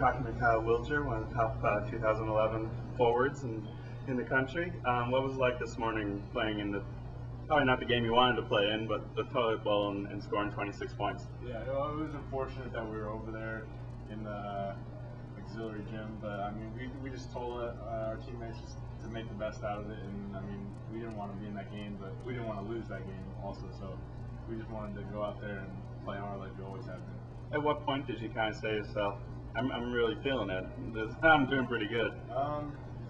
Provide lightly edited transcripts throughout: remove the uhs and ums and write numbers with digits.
talking to Wiltjer, one of the top 2011 forwards in the country. What was it like this morning playing in the, probably not the game you wanted to play in, but the toilet bowl and scoring 26 points? Yeah, well, it was unfortunate that we were over there in the auxiliary gym, but I mean, we just told our teammates just to make the best out of it, and I mean, we didn't want to be in that game, but we didn't want to lose that game also, so we just wanted to go out there and play hard like we always have been. At what point did you kind of say to yourself, I'm really feeling it, I'm doing pretty good?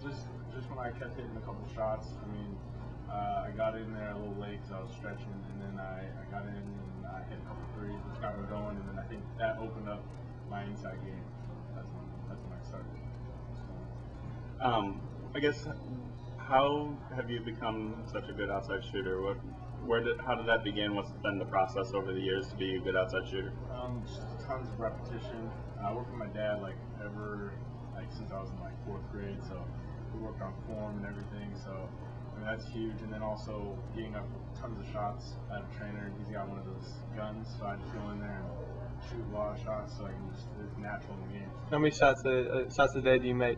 Just when I kept hitting a couple shots. I mean, I got in there a little late because I was stretching, and then I got in and I hit a couple threes, which got me going, and then I think that opened up my inside game. That's when I started. I guess, how have you become such a good outside shooter? How did that begin? What's been the process over the years to be a good outside shooter? Just tons of repetition. I worked with my dad since I was in fourth grade, so we worked on form and everything. So I mean, that's huge. And then also getting up tons of shots. I have a trainer, and he's got one of those guns, so I just go in there and shoot a lot of shots, so I can it's natural in the game. How many shots a day do you make?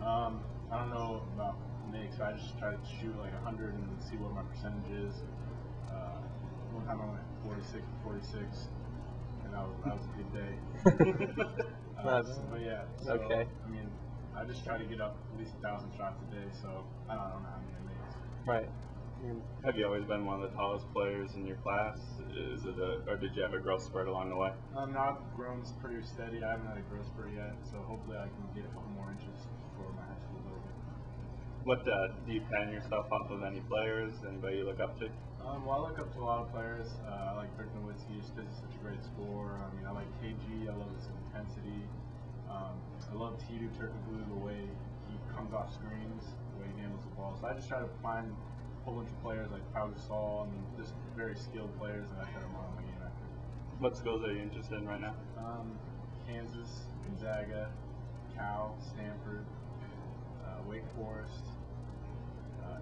I don't know about makes. I just try to shoot 100 and see what my percentage is. One time I went 46 for 46, and that was a good day. But yeah, so, okay. I mean, I just try to get up at least 1,000 shots a day, so I don't know how many I make. Right. Have you always been one of the tallest players in your class? Or did you have a growth spurt along the way? No, I've grown pretty steady. I haven't had a growth spurt yet, so hopefully I can get a couple more inches before my high school is over. What do you pan yourself off of any players? Anybody you look up to? Well, I look up to a lot of players. I like Witjer just because he's such a great scorer. I mean, I like KG. I love his intensity. I love Tidu Turkoglu, the way he comes off screens, the way he handles the ball. So I just try to find a whole bunch of players like Pau Gasol and just very skilled players that I try to model my game after. What schools are you interested in right now? Kansas, Gonzaga, Cal, Stanford, Wake Forest,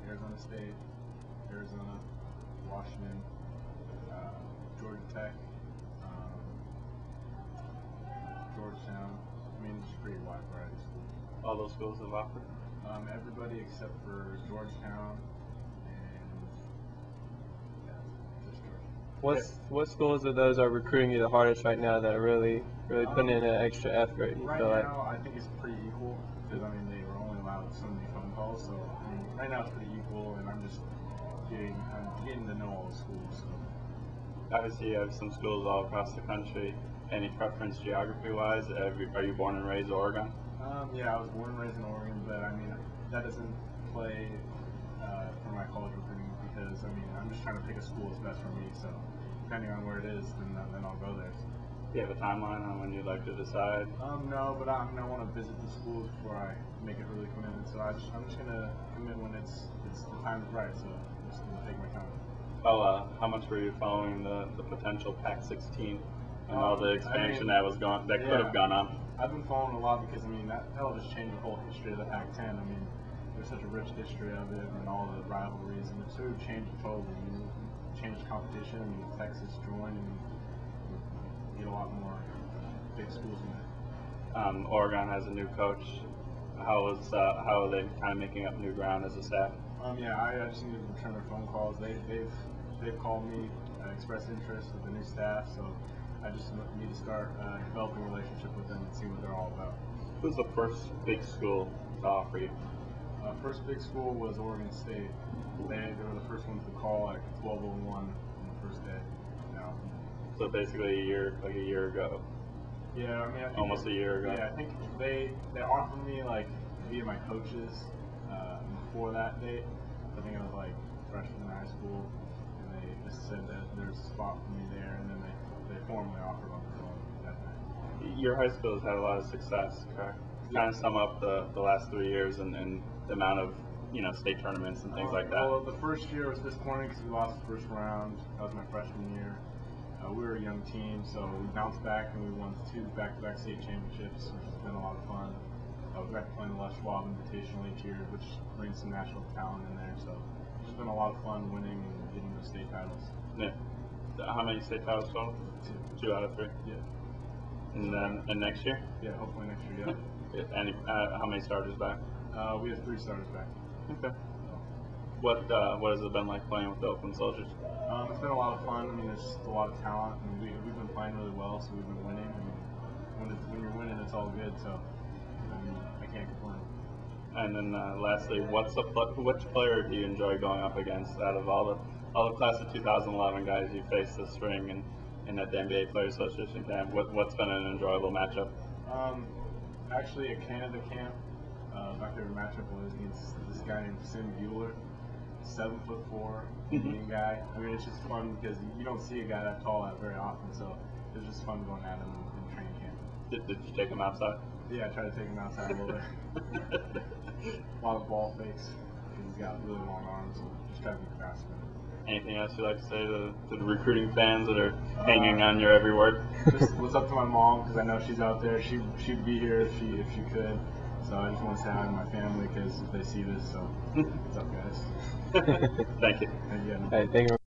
Arizona State, Arizona, Washington, Georgia Tech, Georgetown. I mean, it's a pretty wide variety of schools. All those schools have offered? Everybody except for Georgetown and just Georgia. What schools of those are recruiting you the hardest right now that are really putting in an extra effort? Right now, I think it's pretty equal because I mean they were only allowed so many phone calls, so I mean right now it's pretty equal, and I'm getting to know all the schools. So. Obviously, you have some schools all across the country. Any preference geography-wise? Are you born and raised Oregon? Yeah, I was born and raised in Oregon, but I mean that doesn't play for my college recruiting because I mean I'm just trying to pick a school that's best for me. So depending on where it is, then I'll go there. Do you have a timeline on when you'd like to decide? No, but I want to visit the schools before I make it really commitment. So I'm just gonna commit when it's the time's right. So I'm just gonna take my time. How much were you following the potential Pac-16 and all the expansion that could have gone on? I've been following a lot because I mean that'll just change the whole history of the Pac-10. I mean there's such a rich history of it and all the rivalries, and it's sort of changed it totally. I mean, changed competition. I mean, Texas joined and get a lot more big schools in there. Oregon has a new coach. How are they kind of making up new ground as a staff? Yeah, I just need to return their phone calls. They've called me, expressed interest with the new staff, so I just need to start developing a relationship with them and see what they're all about. Who's the first big school to offer you? First big school was Oregon State. They were the first ones to call at 12:01 on the first day. Now, so basically a year ago. Yeah, I mean, almost a year ago. Yeah, I think they offered me via my coaches before that date. I think I was freshman in high school, and they just said that there's a spot for me there, and then they formally offered on the phone that night. Your high school has had a lot of success, correct? Kind of sum up the last 3 years and the amount of state tournaments and things like that. Well, the first year was disappointing because we lost the first round. That was my freshman year. We were a young team, so we bounced back and we won 2 back-to-back state championships, which has been a lot of fun. We got to play in the Les Schwab Invitational each year, which brings some national talent in there. So it's just been a lot of fun winning and getting those state titles. Yeah. How many state titles total? 2 out of 3. Yeah. And next year? Yeah, hopefully next year. Yeah. How many starters back? We have 3 starters back. Okay. What has it been like playing with the Oakland Soldiers? It's been a lot of fun. I mean, there's just a lot of talent. I mean, we've been playing really well, so we've been winning. I mean, when you're winning, it's all good. So I mean, I can't complain. And then lastly, which player do you enjoy going up against out of all the class of 2011 guys you faced this spring and at the NBA Players Association camp? What's been an enjoyable matchup? Actually, at Canada camp, my favorite matchup was against this guy named Wiltjer, 7'4", Indian guy. I mean, it's just fun because you don't see a guy that tall that very often, so it was just fun going at him in training camp. Did you take him outside? Yeah, I tried to take him outside a little bit. A lot of ball fakes. He's got really long arms, and just try to be fast with it. Anything else you'd like to say to the recruiting fans that are hanging on your every word? Just what's up to my mom, because I know she's out there. She'd be here if she could. So I just want to say hi to my family because if they see this, so what's up, guys? Thank you. Thank you. All right, thank you.